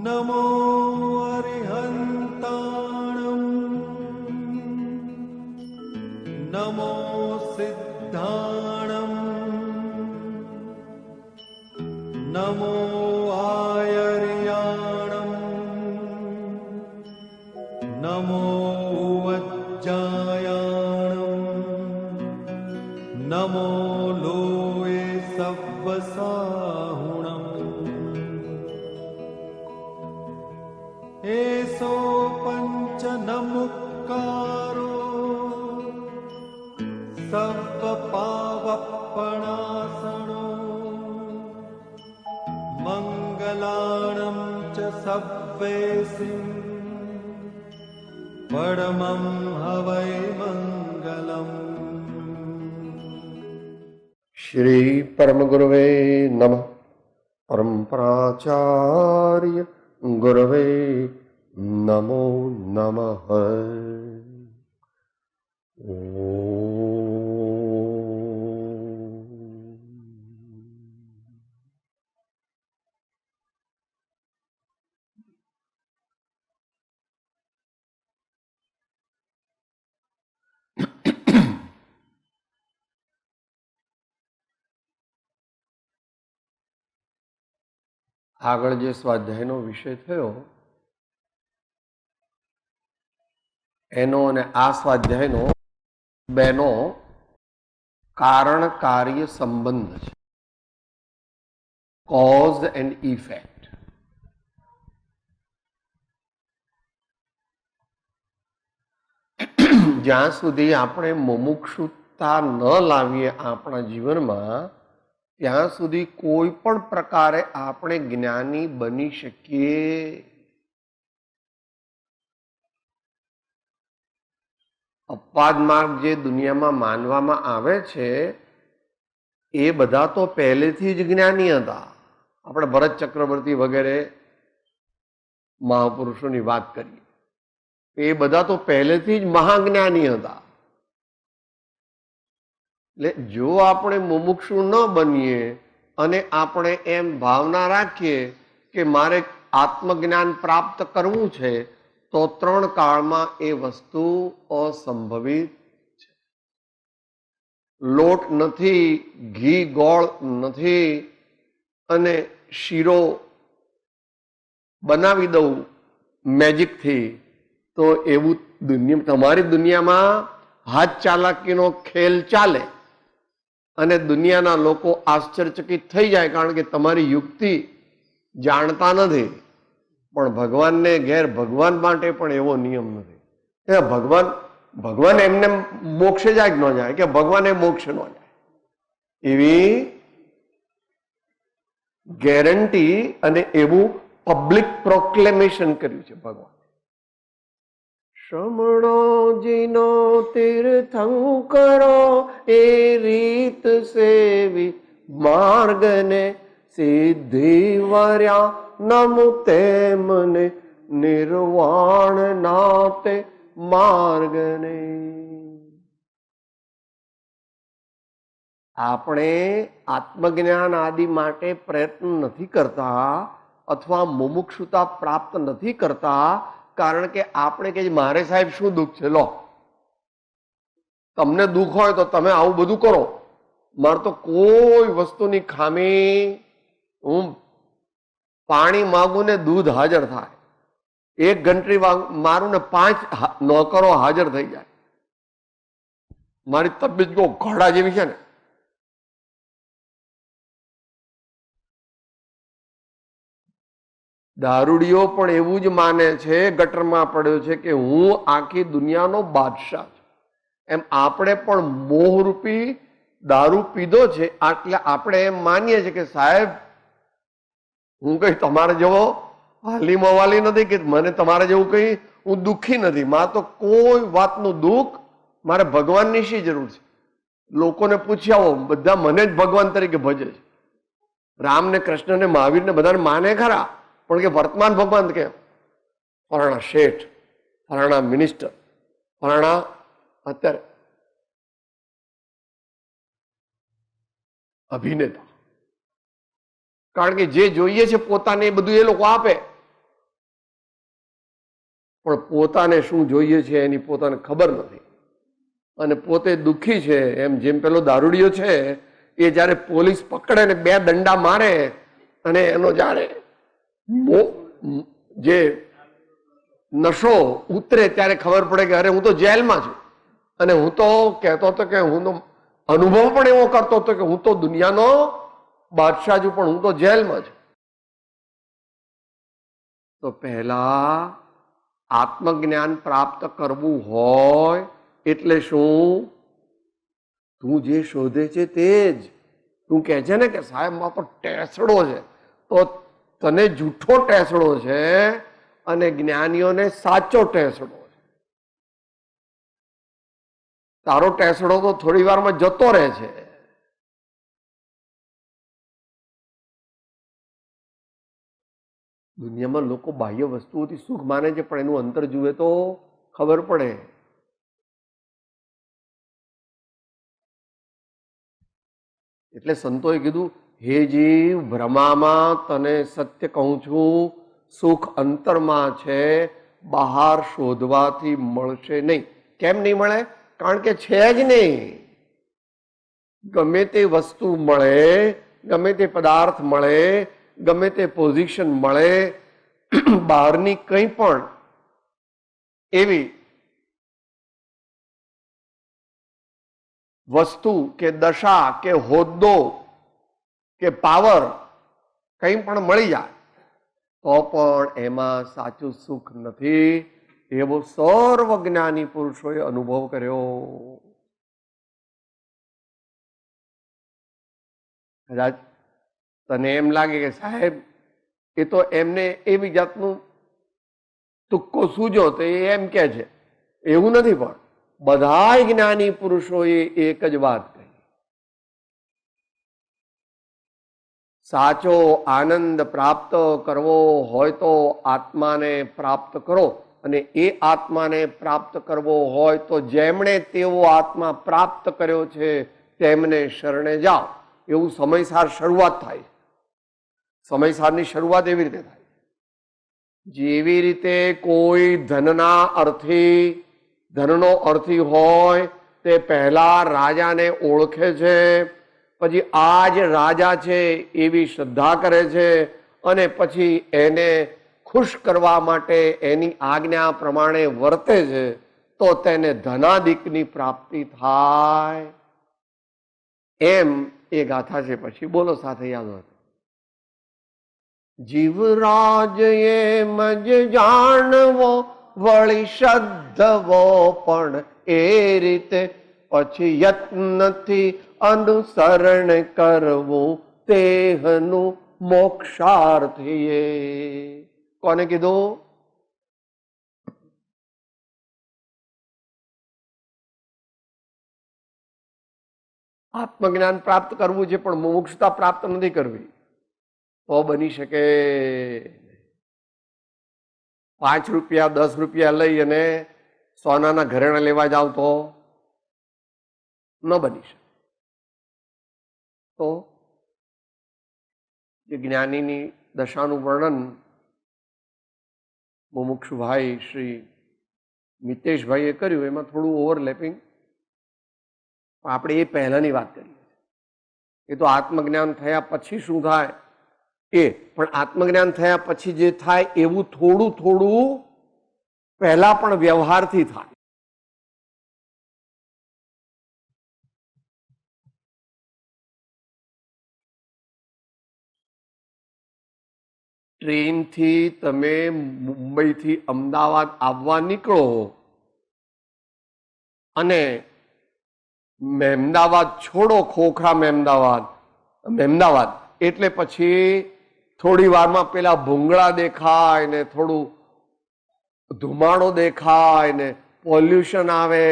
नमो अरिहन्ताणं नमो सिद्धाणं नमो आयर्याणं नमो वज्जायाणं नमो लोये सव्वसाहुणम् एसो पंच नमुक्कारो सव्वपावप्पणासनो मंगलाणं च सव्वेसिं परमं हवै मंगलम्। श्री परम गुरुवे नमः। परम्पराचार्य गुरवे नमो नमः। આગળ જે સ્વાધ્યાયનો વિષય થયો એનો અને આ સ્વાધ્યાયનો બેનો કારણ કાર્ય સંબંધ છે, કોઝ એન્ડ ઇફેક્ટ. જ્યાં સુધી આપણે મુમુક્ષુતા ન લાવીએ આપણા જીવનમાં ત્યાં સુધી કોઈ પણ પ્રકારે આપણે જ્ઞાની બની શકીએ. અપવાદ માર્ગ જે દુનિયામાં માનવામાં આવે છે એ બધા તો પહેલેથી જ જ્ઞાની હતા. આપણે ભરત ચક્રવર્તી વગેરે મહાપુરુષોની વાત કરીએ, એ બધા તો પહેલેથી જ મહાજ્ઞાની હતા. એટલે જો આપણે મુમુક્ષુ ન બનીએ અને આપણે એમ ભાવના રાખીએ કે મારે આત્મજ્ઞાન પ્રાપ્ત કરવું છે તો 3 કાળમાં એ વસ્તુ અસંભવિત છે. લોટ નથી, ઘી ગોળ નથી અને શીરો બનાવી દઉં મેજિકથી તો એવું તમારી દુનિયામાં હાથ ચાલાકીનો ખેલ ચાલે અને દુનિયાના લોકો આશ્ચર્યચકિત થઈ જાય, કારણ કે તમારી યુક્તિ જાણતા નથી. પણ ભગવાનને ઘેર ભગવાન માટે પણ એવો નિયમ નથી. ભગવાન એમને મોક્ષે જાય કે ન જાય, કે ભગવાને મોક્ષ ન જાય એવી ગેરંટી અને એવું પબ્લિક પ્રોક્લેમેશન કર્યું છે ભગવાન. શ્રમણોજીનો તીર્થંકરો એ રીત સેવી માર્ગને સિદ્ધિ વર્યા નમુ તેમને નિર્વાણ નાતે માર્ગને. આપણે આત્મજ્ઞાન આદિ માટે પ્રયત્ન નથી કરતા અથવા મુમુક્ષુતા પ્રાપ્ત નથી કરતા કારણ કે આપણે કે મારે સાહેબ શું દુઃખ છે, લો તમને દુઃખ હોય તો તમે આવું બધું કરો, મારે તો કોઈ વસ્તુની ખામી, હું પાણી માંગુ ને દૂધ હાજર થાય, 1 ઘંટડી મારું ને 5 નોકરો હાજર થઈ જાય, મારી તબિયત જો ઘોડા જેવી છે ને. દારૂડિયો પણ એવું જ માને છે, ગટરમાં પડ્યો છે, કે હું આખી દુનિયાનો બાદશાહ છું. એમ આપણે પણ મોહરૂપી દારૂ પીધો છે, એટલે આપણે એમ માનીએ છીએ કે સાહેબ હું કઈ તમારા જેવો હાલી મવાલી નથી, કે મને તમારા જેવું કઈ હું દુઃખી નથી, મારે તો કોઈ વાતનું દુઃખ, મારે ભગવાનની શી જરૂર છે. લોકોને પૂછી આવો, બધા મને જ ભગવાન તરીકે ભજે છે. રામ ને કૃષ્ણ ને મહાવીર ને બધાને માને ખરા, પણ કે વર્તમાન ભગવાન કે ફલાણા શેઠ, ફલાણા મિનિસ્ટર, ફલાણા અત્યારે અભિનેતા, કારણ કે જે જોઈએ છે પોતાને એ બધું એ લોકો આપે. પણ પોતાને શું જોઈએ છે એની પોતાને ખબર નથી, અને પોતે દુઃખી છે. જેમ પેલો દારૂડિયો છે એ જ્યારે પોલીસ પકડે ને 2 દંડા મારે અને એનો જ્યારે જે નશો ઉતરે ત્યારે ખબર પડે કે અરે હું તો જેલમાં છું. અને હું તો કહેતો હતો કે હું તો અનુભવ પણ એવો કરતો હતો કે હું તો દુનિયાનો બાદશાહ છું, પણ હું તો જેલમાં છું. તો પહેલા આત્મજ્ઞાન પ્રાપ્ત કરવું હોય એટલે શું? તું જે શોધે છે તે જ. તું કહે છે ને કે સાહેબ મારો તો ટેસડો છે, તો તને જૂઠો ટેસડો છે અને જ્ઞાનીઓને સાચો ટેસડો છે. તારો ટેસડો તો થોડી વારમાં જતો રહે છે. દુનિયામાં લોકો બાહ્ય વસ્તુઓથી સુખ માને છે, પણ એનું અંતર જુએ તો ખબર પડે. એટલે સંતોએ કીધું, હે જીવ, ભ્રમામાં તને સત્ય કહું છું, સુખ અંતરમાં છે, બહાર શોધવાથી મળશે નહીં. કેમ નહીં મળે? કારણ કે છે જ નહીં. ગમે તે વસ્તુ મળે, ગમે તે પદાર્થ મળે, ગમે તે પોઝિશન મળે, બહારની કંઈ પણ એવી વસ્તુ કે દશા કે હોદ્દો કે પાવર કંઈ પણ મળી જાય તો પણ એમાં સાચું સુખ નથી. એવો સર્વજ્ઞાની પુરુષોએ અનુભવ કર્યો. કદાચ તને એમ લાગે કે સાહેબ એ તો એમને એવી જાતનું તુક્કો સૂજો તો એ એમ કે છે, એવું નથી. પણ બધા જ્ઞાની પુરુષોએ એક જ વાત કહી, સાચો આનંદ પ્રાપ્ત કરવો હોય તો આત્માને પ્રાપ્ત કરો, અને એ આત્માને પ્રાપ્ત કરવો હોય તો જેમણે તેવો આત્મા પ્રાપ્ત કર્યો છે તેમને શરણે જાઓ. એવું સમયસાર શરૂઆત થાય. સમયસારની શરૂઆત એવી રીતે થાય, જેવી રીતે કોઈ ધનના અર્થી, ધનનો અર્થી હોય તે પહેલા રાજાને ઓળખે છે, પછી આ જ રાજા છે એવી શ્રદ્ધા કરે છે, અને પછી એને ખુશ કરવા માટે એની આજ્ઞા પ્રમાણે વર્તે છે, તો તેને ધનાદિકની પ્રાપ્તિ થાય. એમ એ ગાથા છે. પછી બોલો સાથે યાદ હોય. જીવરાજ એમ જ જાણવો વળી શ્રદ્ધવો પણ એ રીતે, પછી યત્નથી અનુસરણ કરવું તેહનું મોક્ષાર્થીએ. કોને કીધું? આત્મજ્ઞાન પ્રાપ્ત કરવું છે પણ મોક્ષતા પ્રાપ્ત નથી કરવી તો બની શકે. 5 રૂપિયા 10 રૂપિયા લઈ અને સોનાના ઘરેણા લેવા જાવ તો ન બની શકે. તો જે જ્ઞાનીની દશાનું વર્ણન મુમુક્ષુભાઈ શ્રી મિતેશભાઈએ કર્યું એમાં થોડું ઓવરલેપિંગ, આપણે એ પહેલાની વાત કરીએ. એ તો આત્મજ્ઞાન થયા પછી શું થાય એ, પણ આત્મજ્ઞાન થયા પછી જે થાય એવું થોડું થોડું પહેલા પણ વ્યવહારથી થાય. ટ્રેનથી તમે મુંબઈથી અમદાવાદ આવવા નીકળો અને મહેમદાવાદ છોડો, ખોખરા મહેમદાવાદ એટલે પછી થોડી વારમાં પેલા ભૂંગળા દેખાય ને થોડું ધુમાડો દેખાય ને પોલ્યુશન આવે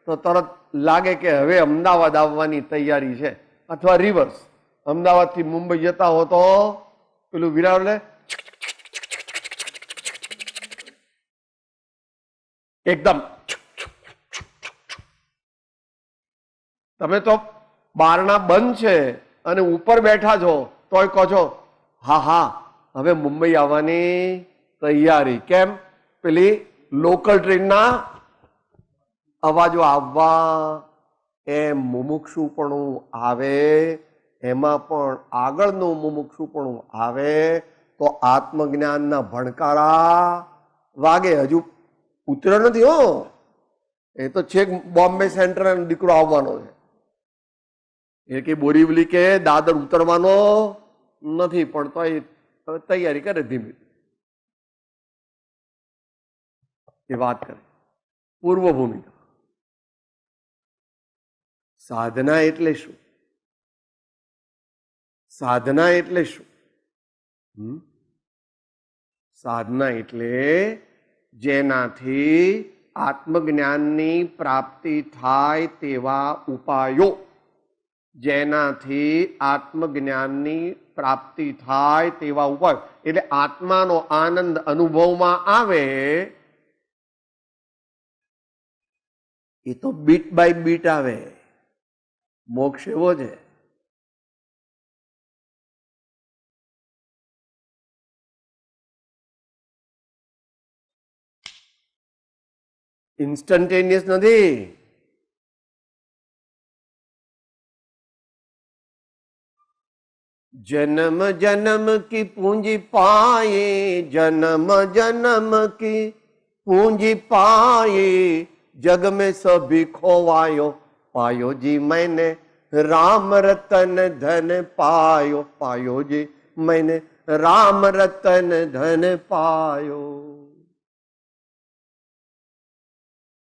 તો તરત લાગે કે હવે અમદાવાદ આવવાની તૈયારી છે. અથવા રિવર્સ, અમદાવાદથી મુંબઈ જતા હો તો પેલું વિરાર એકદમ, તમે તો બારણા બંધ છે અને ઉપર બેઠા છો તોય કહો છો હા હા હવે મુંબઈ આવવાની તૈયારી. કેમ? પેલી લોકલ ટ્રેનના અવાજો આવવા, એમ મુમુક્ષુપણું આવે, એમાં પણ આગળનું મુમુક્ષુપણું આવે તો આત્મજ્ઞાનના ભણકારા વાગે. હજુ ઉતર્યો નથી હો, એ તો છેક બોમ્બે સેન્ટ્રલ દીકરો આવવાનો છે. એ કે બોરીવલી કે દાદર ઉતરવાનો નથી, પણ તો એ તૈયારી કરે ધીમે. એ વાત કરે પૂર્વ ભૂમિકા. સાધના એટલે શું? સાધના એટલે શું? સાધના એટલે જેનાથી આત્મજ્ઞાનની પ્રાપ્તિ થાય તેવા ઉપાયો. જેનાથી આત્મજ્ઞાનની પ્રાપ્તિ થાય તેવા ઉપાયો એટલે આત્માનો આનંદ અનુભવમાં આવે. એ તો બીટ બાય બીટ આવે. મોક્ષ એવો છે. ઇન્સ્ટન્ટેનિયસ નથી. जन्म जन्म की पूंजी पाए, जन्म जन्म की पूंजी पाए, जग में सभी खोवायो, पायो जी मैंने राम रतन धन पायो, पायो जी मैंने राम रतन धन पायो.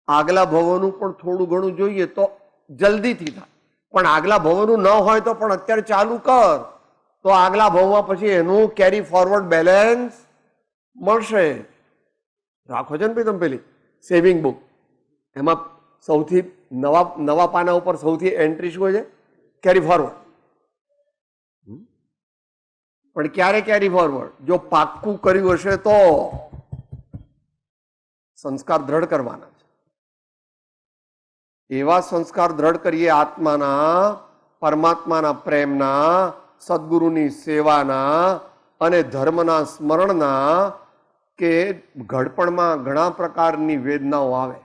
આગલા ભવોનું પણ થોડું ઘણું જોઈએ તો જલ્દીથી થાય, પણ આગલા ભવોનું ન હોય તો પણ અત્યારે ચાલુ કર તો આગલા ભાવમાં પછી એનું કેરી ફોરવર્ડ બેલેન્સ મળશે. રાખો છો ને ભાઈ તમે પેલી સેવિંગ બુક, એમાં સૌથી નવા પાના ઉપર સૌથી એન્ટ્રી શું હોય છે? Carry forward. પણ ક્યારે કેરી ફોરવર્ડ? જો પાક્કું કર્યું હશે તો. સંસ્કાર દ્રઢ કરવાના છે. એવા સંસ્કાર દ્રઢ કરીએ આત્માના, પરમાત્માના પ્રેમના, સદગુરુની સેવાના અને ધર્મના સ્મરણના, કે ઘડપણમાં ઘણા પ્રકારની વેદનાઓ આવે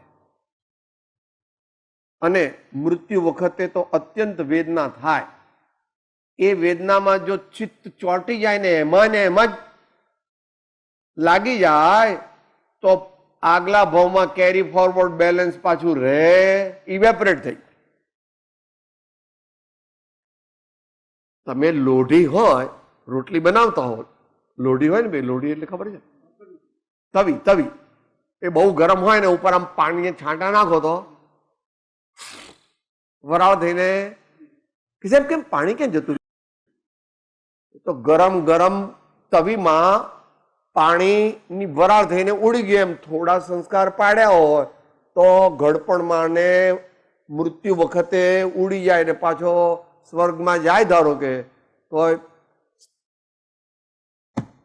અને મૃત્યુ વખતે તો અત્યંત વેદના થાય. એ વેદનામાં જો ચિત્ત ચોંટી જાય ને એમાં જ લાગી જાય તો આગલા ભાવમાં કેરી ફોરવર્ડ બેલેન્સ પાછું રહે, ઇવેપરેટ થઈ. તમે લોઢી હોય, રોટલી બનાવતા હોય, લોઢી હોય ને ભાઈ, લોઢી એટલે ખબર છે? તવી. એ બહુ ગરમ હોય ને ઉપર આમ પાણી છાંટા નાખો તો વરાળ થઈને કે સાહેબ કેમ પાણી કેમ જતું? તો ગરમ તવીમાં પાણીની વરાળ થઈને ઉડી ગઈ. એમ થોડા સંસ્કાર પાડ્યા હોય તો ઘડપણમાં ને મૃત્યુ વખતે ઉડી જાય ને પાછો સ્વર્ગમાં જાય, ધારો કે, તો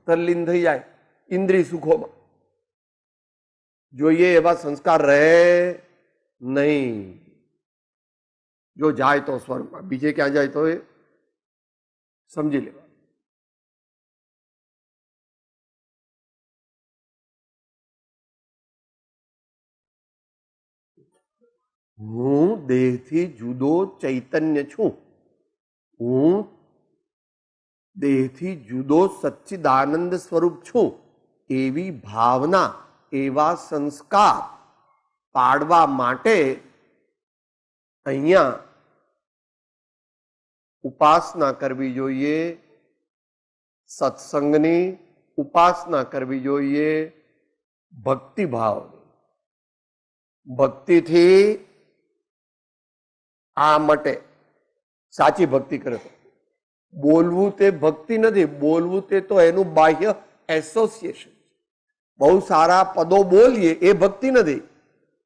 તલ્લીન થઈ જાય ઇન્દ્રિય સુખોમાં. જોઈએ એવા સંસ્કાર રહે નહીં. જો જાય તો સ્વર્ગમાં, બીજે ક્યાં જાય તો એ સમજી લેવા. હું દેહથી જુદો ચૈતન્ય છું, હું દેહથી જુદો સચ્ચિદાનંદ સ્વરૂપ છું, એવી ભાવના, એવા સંસ્કાર પાડવા માટે અહીંયા ઉપાસના કરવી જોઈએ, સત્સંગની ઉપાસના કરવી જોઈએ, ભક્તિભાવની. ભક્તિથી આ માટે સાચી ભક્તિ કરે તો બોલવું તે ભક્તિ નથી. બોલવું તે તો એનું બાહ્ય એસોસિએશન. બહુ સારા પદો બોલીએ એ ભક્તિ નથી.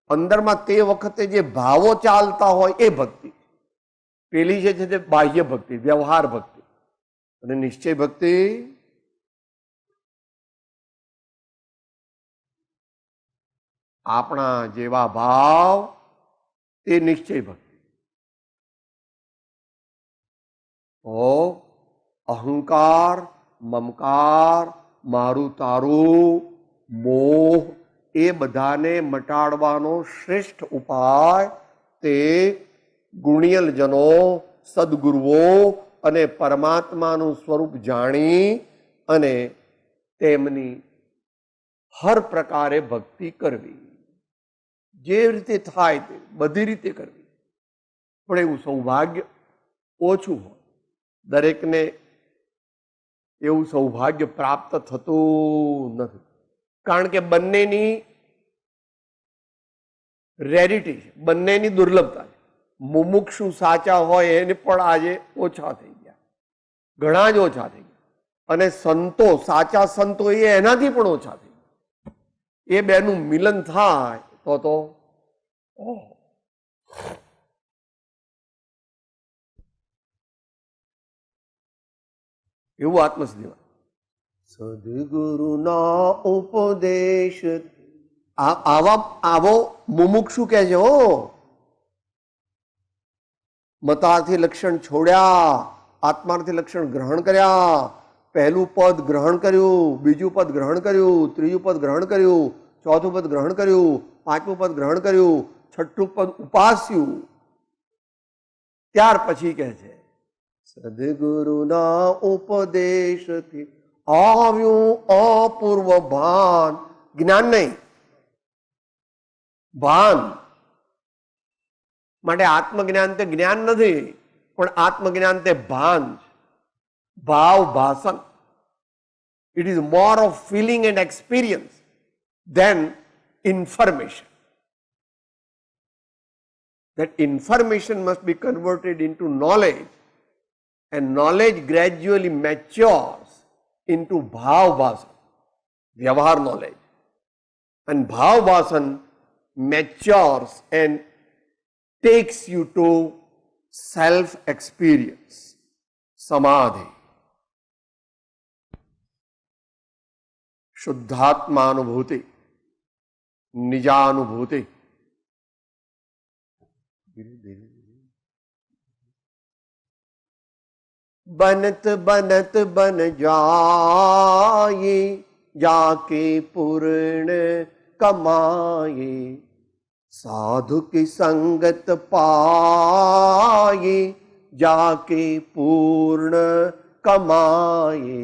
અંદરમાં તે વખતે જે ભાવો ચાલતા હોય એ ભક્તિ. પેલી જે છે તે બાહ્ય ભક્તિ, વ્યવહાર ભક્તિ. અને નિશ્ચય ભક્તિ આપણા જેવા ભાવ, તે નિશ્ચય ભક્તિ. તો અહંકાર, મમકાર, મારું તારું, મોહ, એ બધાને મટાડવાનો શ્રેષ્ઠ ઉપાય તે ગુણિયલજનો, સદગુરુઓ અને પરમાત્માનું સ્વરૂપ જાણી અને તેમની હર પ્રકારે ભક્તિ કરવી. જે રીતે થાય તે બધી રીતે કરવી. પણ એવું સૌભાગ્ય ઓછું હોય. દરેકને એવું સૌભાગ્ય પ્રાપ્ત થતું નથી. કારણ કે બંનેની રેરિટી છે, બંનેની દુર્લભતા છે. મુમુક્ષુ સાચા હોય એને પણ આજે ઓછા થઈ ગયા, ઘણા જ ઓછા થઈ ગયા. અને સંતો, સાચા સંતો એ એનાથી પણ ઓછા થઈ ગયા. એ બેનું મિલન થાય તો એવું આત્મસિદ્ધિમાં સદગુરુના ઉપદેશ આવો મુમુક્ષુ કહે છે. મતાર્થી લક્ષણ છોડ્યા, આત્માર્થી લક્ષણ ગ્રહણ કર્યા. પહેલું પદ ગ્રહણ કર્યું, બીજું પદ ગ્રહણ કર્યું, ત્રીજું પદ ગ્રહણ કર્યું, ચોથું પદ ગ્રહણ કર્યું, પાંચમું પદ ગ્રહણ કર્યું, છઠ્ઠું પદ ઉપાસ્યું. ત્યાર પછી કહે છે સદગુરુના ઉપદેશથી આવ્યું અપૂર્વ ભાન. જ્ઞાન નહીં, ભાન. માટે આત્મજ્ઞાન તે જ્ઞાન નથી, પણ આત્મજ્ઞાન તે ભાન છે, ભાવ ભાષણ. It is more of feeling and experience than information. That information must be converted into knowledge, and knowledge gradually matures into bhav vasan, vyavahar knowledge. And bhav vasan matures and takes you to self experience, samadhi. शुद्धात्मानुभूति, निजानुभूति. बनत बनत बन जाए जाके पूर्ण कमाए, साधु की संगत पाए जाके पूर्ण कमाए,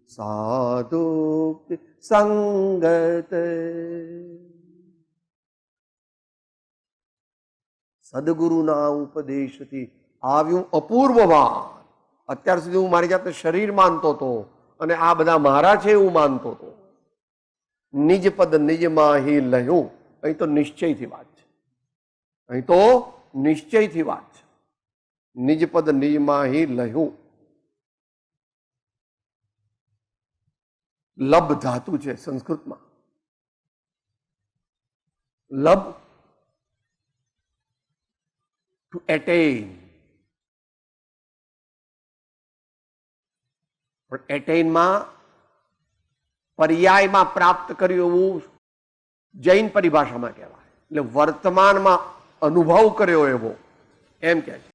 साधु की संगत. સદગુરુના ઉપદેશથી આવ્યું અપૂર્વ ભાન. અત્યાર સુધી હું મારી જાતને શરીર માનતો હતો અને આ બધા મારા છે એવું માનતો હતો. નિજ પદ નિજમાં હિ લહ્યું. અહીં તો નિશ્ચયથી વાત છે, અહીં તો નિશ્ચયથી વાત છે. નિજ પદ નિજમાં હિ લહ્યું. લબ ધાતુ છે સંસ્કૃતમાં. લબ to attain. પણ એટેઇનમાં પર્યાયમાં પ્રાપ્ત કર્યું એવું જૈન પરિભાષામાં કહેવાય. એટલે વર્તમાનમાં અનુભવ કર્યો એવો એમ કહે છે.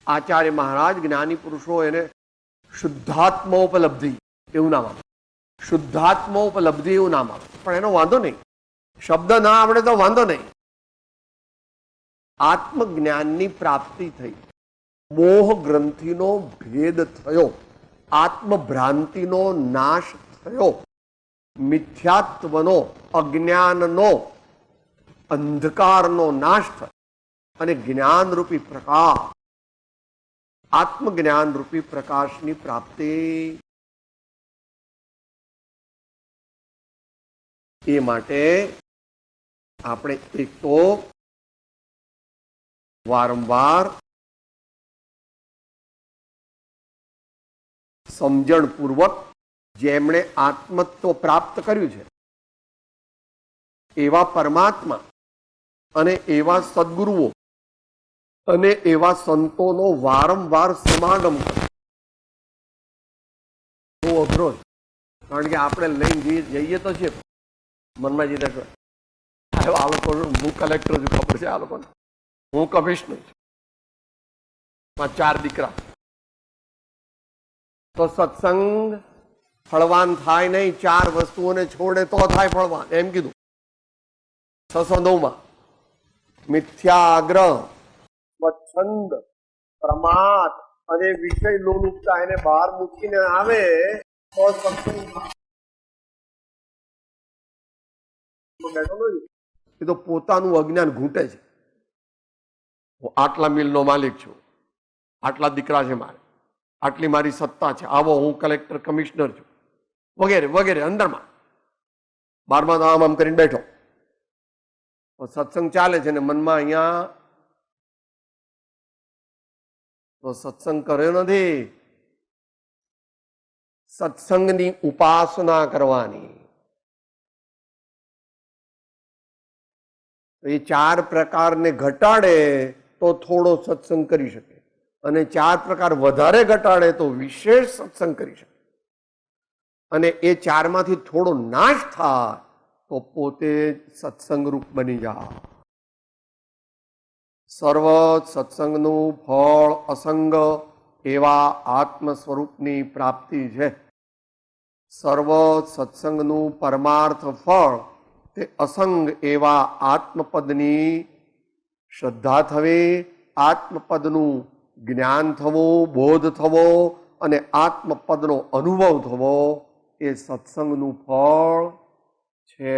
આચાર્ય મહારાજ જ્ઞાની પુરુષો એને શુદ્ધાત્મોપલબ્ધિ એવું નામ આપે. શુદ્ધાત્મોપલબ્ધિ એવું નામ આપે. પણ એનો વાંધો નહીં, શબ્દ ના આવડે તો વાંધો નહીં. આત્મજ્ઞાનની પ્રાપ્તિ થઈ, મોહ ગ્રંથિનો ભેદ થયો, આત્મભ્રાંતિનો નાશ થયો, મિથ્યાત્વનો, અજ્ઞાનનો, અંધકારનો નાશ થયો અને જ્ઞાનરૂપી પ્રકાશ, આત્મજ્ઞાનરૂપી પ્રકાશની પ્રાપ્તિ. એ માટે આપણે એક તો વારંવાર સમજણપૂર્વક જેમણે આત્મત્વ પ્રાપ્ત કર્યું છે એવા પરમાત્મા અને એવા સદગુરુઓ અને એવા સંતોનો વારંવાર સમાગમ કરો. બહુ અઘરો છે, કારણ કે આપણે લઈને જઈએ તો છે મનમાં જે આ લોકો, હું કલેક્ટર છું ખબર છે આ લોકોને, હું કમિશનર છું, 4 દીકરા. તો સત્સંગ ફળવાન થાય નહીં, 4 વસ્તુઓને છોડે તો થાય ફળવાન, એમ કીધું 609 મિથ્યાગ્રહ, સ્વચ્છંદ, પ્રમાદ અને વિષય લોલુપતા એને બહાર મૂકીને આવે તો સત્સંગ થાય. એ તો પોતાનું અજ્ઞાન ઘૂંટે છે. હું આટલા મિલનો માલિક છું, આટલા દીકરા છે મારે, આટલી મારી સત્તા છે, આવો હું કલેક્ટર કમિશનર છું વગેરે વગેરે. અંદરમાં 12મા આમ કરીને બેઠો, સત્સંગ ચાલે છે ને મનમાં અહીંયા તો સત્સંગ કર્યો નથી. સત્સંગની ઉપાસના કરવાની. એ 4 પ્રકારને ઘટાડે તો થોડો સત્સંગ કરી શકે, અને 4 પ્રકાર વધારે ઘટાડે તો વિશેષ સત્સંગ કરી શકે, અને એ 4માંથી થોડો નાશ થાય તો પોતે સત્સંગ રૂપ બની જાય. સર્વ સત્સંગનું ફળ અસંગ એવા આત્મ સ્વરૂપની પ્રાપ્તિ છે. સર્વ સત્સંગનું પરમાર્થ ફળ તે અસંગ એવા આત્મપદની શ્રદ્ધા થવી, આત્મપદનું જ્ઞાન થવું, બોધ થવો અને આત્મપદનો અનુભવ થવો એ સત્સંગનું ફળ છે.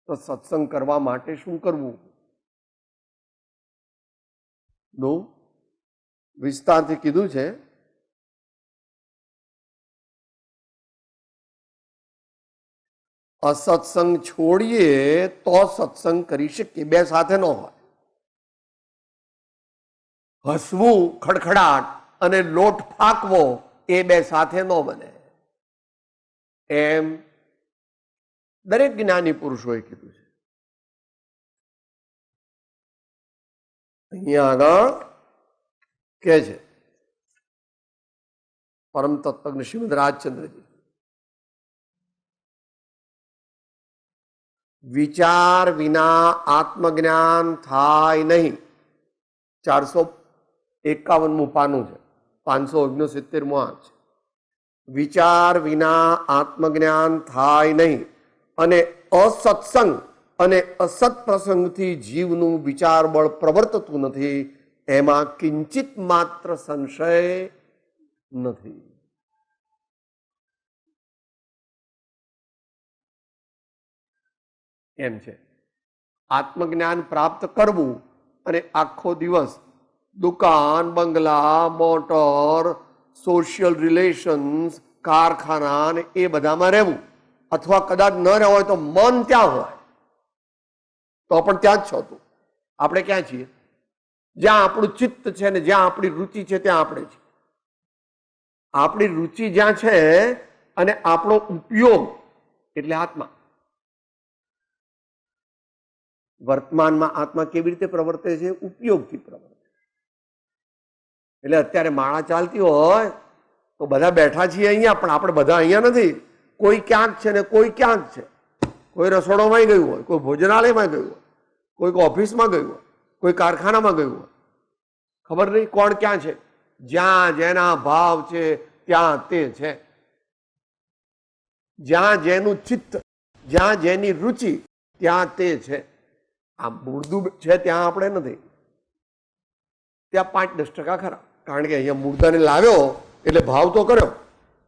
તો સત્સંગ કરવા માટે શું કરવું? વિસ્તારથી કીધું છે. અસત્સંગ છોડીએ તો સત્સંગ કરી શકીએ. 2 સાથે ન હોય. હસવું, ખડખડાટ અને લોટ ફાંકવો એ 2 સાથે ન બને. એમ દરેક જ્ઞાની પુરુષોએ કીધું છે. અહીંયા આગળ કે છે પરમ તત્વજ્ઞ શ્રીમદ રાજચંદ્રજી, વિચાર વિના આત્મજ્ઞાન થાય નહીં. 451મું પાનું છે, 569મું છે. વિચાર વિના આત્મજ્ઞાન થાય નહીં, અને અસત્સંગ અને અસત પ્રસંગથી જીવનું વિચાર બળ પ્રવર્તતું નથી, એમાં કિંચિત માત્ર સંશય નથી. એમ છે. આત્મજ્ઞાન પ્રાપ્ત કરવું અને આખો દિવસ દુકાન, બંગલા, મોટર, સોશિયલ રિલેશન્સ, કારખાના ને એ બધામાં રહેવું, અથવા કદાચ ન રહેવું હોય તો મન ત્યાં હોય તો પણ ત્યાં જ છો તું. આપણે ક્યાં છીએ? જ્યાં આપણું ચિત્ત છે ને જ્યાં આપણી રુચિ છે ત્યાં આપણે છીએ. આપણી રુચિ જ્યાં છે અને આપણો ઉપયોગ એટલે આત્મા. વર્તમાનમાં આત્મા કેવી રીતે પ્રવર્તે છે? ઉપયોગથી પ્રવર્તે. એટલે અત્યારે માળા ચાલતી હોય તો બધા બેઠા છીએ અહીંયા, પણ આપણે બધા અહીંયા નથી. કોઈ ક્યાંક છે ને કોઈ ક્યાંક છે. કોઈ રસોડામાં ગયું હોય, કોઈ ભોજનાલયમાં ગયું હોય, કોઈ ઓફિસમાં ગયું હોય, કોઈ કારખાનામાં ગયું હોય. ખબર નહીં કોણ ક્યાં છે. જ્યાં જેના ભાવ છે ત્યાં તે છે. જ્યાં જેનું ચિત્ત, જ્યાં જેની રુચિ ત્યાં તે છે. આ મુર્દું છે ત્યાં આપણે નથી. ત્યાં 5-10% ખરા. કારણ કે અહીંયા મુર્દાને લાવ્યો એટલે ભાવ તો કર્યો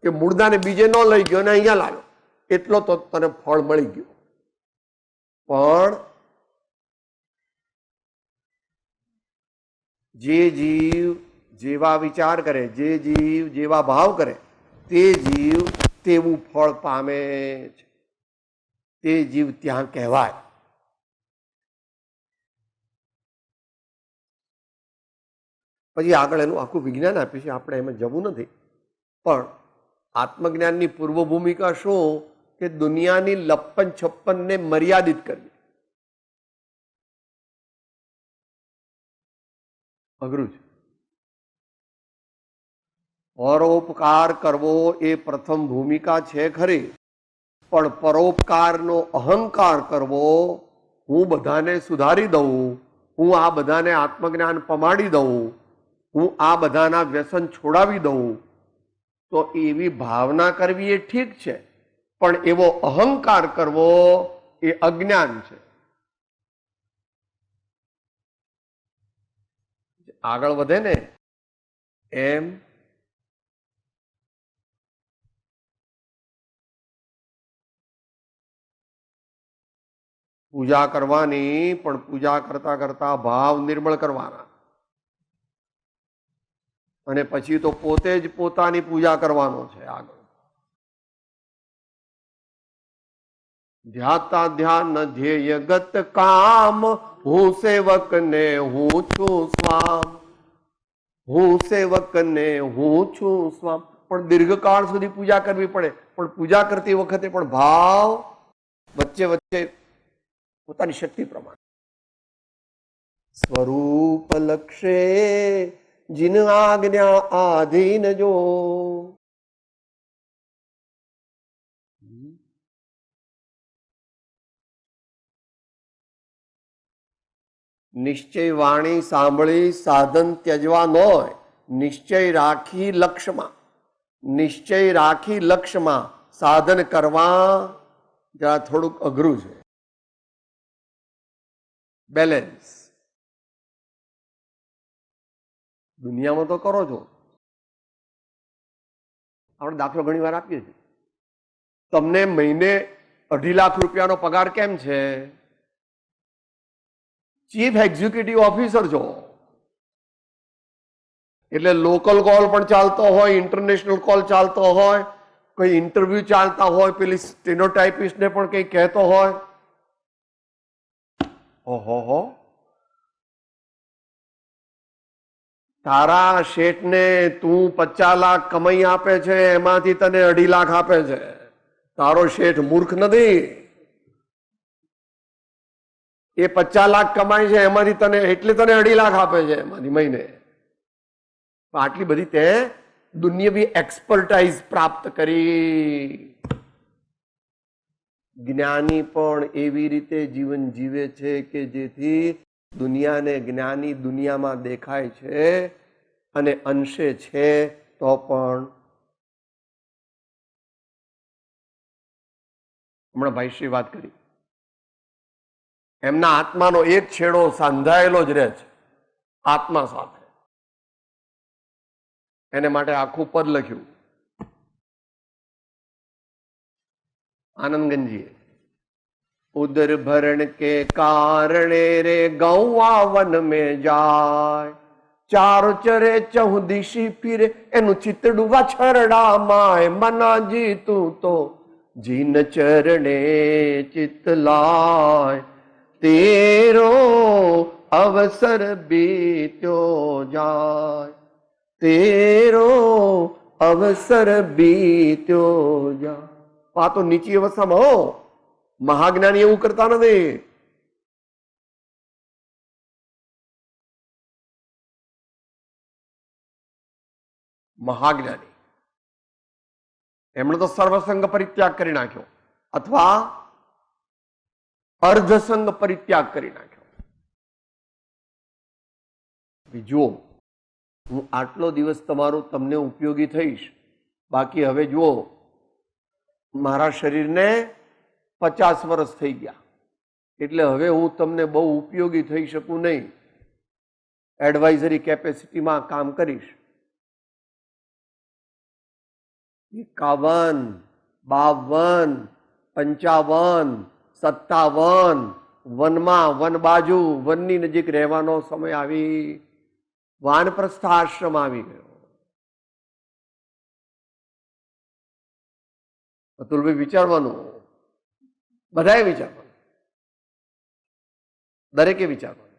કે મુર્દાને બીજે ન લઈ ગયો ને અહીંયા લાવ્યો, એટલો તો તને ફળ મળી ગયું. પણ જે જીવ જેવા વિચાર કરે, જે જીવ જેવા ભાવ કરે, તે જીવ તેવું ફળ પામે છે. તે જીવ ત્યાં કહેવાય. પછી આગળ એનું આખું વિજ્ઞાન આપ્યું છે, આપણે એમાં જવું નથી. પણ આત્મજ્ઞાનની પૂર્વ ભૂમિકા શું? કે દુનિયાની 56 મર્યાદિત કરવી. અઘરું છે. પરોપકાર કરવો એ પ્રથમ ભૂમિકા છે ખરી, પણ પરોપકારનો અહંકાર કરવો, હું બધાને સુધારી દઉં, હું આ બધાને આત્મજ્ઞાન પમાડી દઉં, હું આ બધાના વ્યસન છોડાવી દઉં, તો એવી ભાવના કરવી એ ઠીક છે, પણ એવો અહંકાર કરવો એ અજ્ઞાન છે. આગળ વધે ને એમ પૂજા કરવાની, પણ પૂજા કરતા કરતા ભાવ નિર્મળ કરવાના, અને પછી તો પોતે જ પોતાની પૂજા કરવાનો છે. આગળ ધ્યાતા ધ્યાન ધ્યેય ગત કામ, હું સેવક ને હું છું સ્વામ, હું સેવક ને હું છું સ્વામ. પણ દીર્ઘકાળ સુધી પૂજા કરવી પડે, પણ પૂજા કરતી વખતે પણ ભાવ વચ્ચે વચ્ચે પોતાની શક્તિ પ્રમાણે. સ્વરૂપ લક્ષે જીન આજ્ઞા આધીન જો, નિશ્ચય વાણી સાંભળી સાધન ત્યજવા ન હોય, નિશ્ચય રાખી લક્ષ્યમાં, નિશ્ચય રાખી લક્ષ્યમાં સાધન કરવા જરા થોડુંક અઘરું છે. બેલેન્સ દુનિયામાં તો કરો છો. આપણે દાખલો ઘણી વાર આપીએ છીએ, તમને મહિને 2.5 લાખ રૂપિયાનો પગાર કેમ છે? ચીફ એક્ઝિક્યુટિવ ઓફિસર છો, એટલે લોકલ કોલ પણ ચાલતો હોય, ઇન્ટરનેશનલ કોલ ચાલતો હોય, કોઈ ઇન્ટરવ્યુ ચાલતા હોય, પેલી સ્ટેનોટાઇપિસ્ટને પણ કંઈ કહેતો હોય. ઓહો, તારા શેઠને તું 50 લાખ કમાઈ આપે છે, એમાંથી તને 2.5 લાખ આપે છે. તારો શેઠ મૂર્ખ નથી. એ 50 લાખ કમાય છે એમાંથી તને, એટલે તને 2.5 લાખ આપે છે એમાંથી મહિને. આટલી બધી તે દુનિયાવી એક્સપર્ટાઇઝ પ્રાપ્ત કરી. જ્ઞાની પણ એવી રીતે જીવન જીવે છે કે જેથી દુનિયાને જ્ઞાની દુનિયામાં દેખાય છે, અને અંશે છે તો પણ. હમણાં ભાઈશ્રી વાત કરી, એમના આત્માનો એક છેડો સાંધાયેલો જ રહે છે આત્મા સાથે. એને માટે આખું પદ લખ્યું આનંદગંજીએ. ઉદર ભરણ કે કારણે રે ગૌવા વન में જાય, ચારો ચરે ચહુ દિશી ફિરે, એનું ચિતડું વાછરડા માય. મનાજી તું તો જીન ચરણે ચિત લાય, તેરો અવસર બીત્યો જાય, તેરો અવસર બીત્યો જાય. આ તો નીચી અવસ્થામાં હો, મહાજ્ઞાની એવું કરતા નથી. મહાજ્ઞાની એમણે તો સર્વસંગ પરિત્યાગ કરી નાખ્યો, અથવા અર્ધસંગ પરિત્યાગ કરી નાખ્યો. જુઓ, હું આટલો દિવસ તમારું તમને ઉપયોગી થઈશ, બાકી હવે જુઓ મારા શરીરને 50 વર્ષ થઈ ગયા, એટલે હવે હું તમને બહુ ઉપયોગી થઈ શકું નહીં. એડવાઇઝરી કેપેસિટીમાં કામ કરીશ. 51, 52, 55, 57 વનમાં, વન બાજુ, વનની નજીક રહેવાનો સમય આવી, વાનપ્રસ્થ આશ્રમ આવી ગયો. અતુલભાઈ વિચારવાનું, બધાએ વિચારવાનું, દરેકે વિચારવાનું.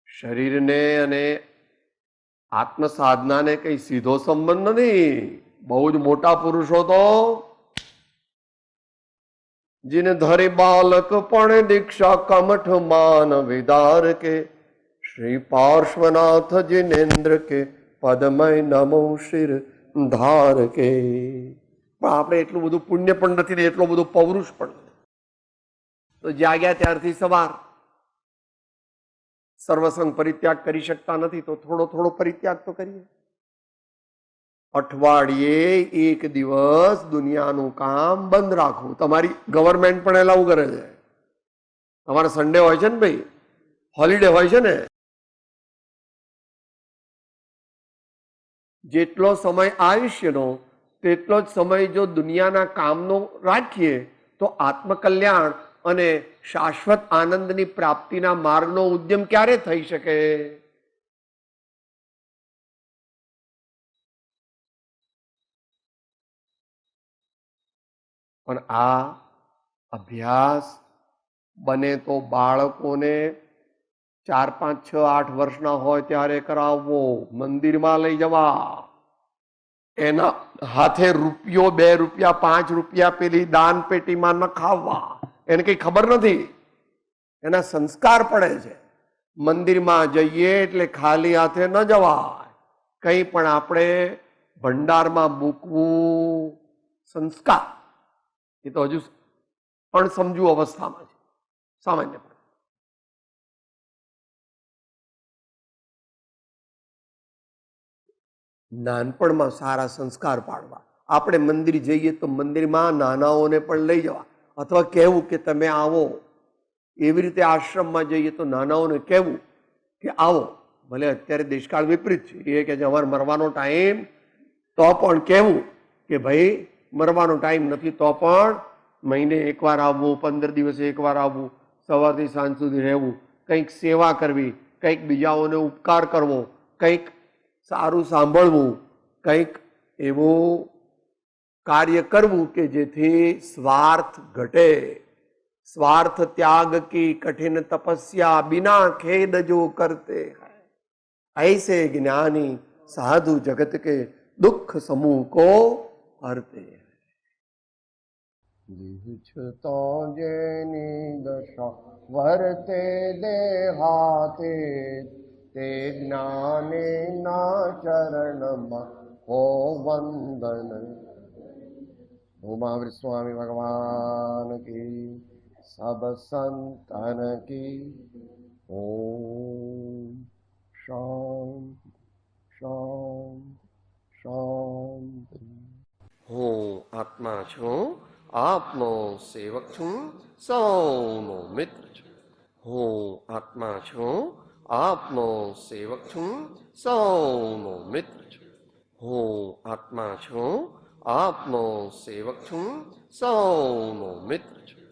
શરીરને અને આત્મ સાધનાને કઈ સીધો સંબંધ નથી. બહુ જ મોટા પુરુષો તો जिन धरे बालक पण दीक्षा कमठ मान विदार के, श्री पार्श्वनाथ जिनेन्द्र के पदमय नमो शिर ધાર કે. પણ આપણે એટલું બધું પુણ્ય પણ નથી ને એટલો બધો પૌરુષ પણ નથી. તો જાગ્યા ત્યારથી સવાર. સર્વસંગ પરિત્યાગ કરી શકતા નથી તો થોડો થોડો પરિત્યાગ તો કરીએ. અઠવાડિયે એક દિવસ દુનિયાનું કામ બંધ રાખવું. તમારી ગવર્મેન્ટ પણ એલાઉ કરે છે. તમારે સન્ડે હોય છે ને ભાઈ, હોલિડે હોય છે ને. જેટલો સમય આયુષ્યનો તેટલો જ સમય જો દુનિયાના કામનો રાખીએ તો આત્મકલ્યાણ અને શાશ્વત આનંદની પ્રાપ્તિના માર્ગનો ઉદ્યમ ક્યારે થઈ શકે? પણ આ અભ્યાસ બને તો બાળકોને 4, 5, 6, 8 વર્ષના હોય ત્યારે કરાવવો. મંદિરમાં લઈ જવા, એના હાથે રૂપિયો, 2 રૂપિયા, 5 રૂપિયા પેલી દાન પેટીમાં નખાવવા. એને કઈ ખબર નથી, એના સંસ્કાર પડે છે. મંદિરમાં જઈએ એટલે ખાલી હાથે ન જવાય. કંઈ પણ આપણે ભંડારમાં મૂકવું સંસ્કાર. એ તો હજુ પણ સમજુ અવસ્થામાં છે, સામાન્ય. નાનપણમાં સારા સંસ્કાર પાડવા. આપણે મંદિર જઈએ તો મંદિરમાં નાનાઓને પણ લઈ જવા, અથવા કહેવું કે તમે આવો. એવી રીતે આશ્રમમાં જઈએ તો નાનાઓને કહેવું કે આવો. ભલે અત્યારે દેશકાળ વિપરીત છે, એ કે અમારે મરવાનો ટાઈમ, તો પણ કહેવું કે ભાઈ મરવાનો ટાઈમ નથી, તો પણ મહિને એકવાર આવવું, 15 દિવસે એકવાર આવવું, સવારથી સાંજ સુધી રહેવું, કંઈક સેવા કરવી, કંઈક બીજાઓને ઉપકાર કરવો, કંઈક સારું સાંભળવું, કંઈક એવું કાર્ય કરવું કે જેથી સ્વાર્થ ઘટે. स्वार्थ त्याग की कठिन तपस्या बिना खेद जो करते हैं, ऐसे ज्ञानी साधु जगत के दुख समूह को हरते हैं. જીવછતો જેની દશા વર્તે દેહાતે, તે જ્ઞાને ના ચરણમાં હો વંદન. મહાવીર સ્વામી ભગવાન કી, सब संतन की. ओम शांति शांति शांति. હું આત્મા છું, આપનો સેવક છું, સૌનો મિત્ર છું. હું આત્મા છું, આપનો સેવક છું, સૌનો મિત્ર છું. હું આત્મા છું, આપનો સેવક છું, સૌનો મિત્ર છું.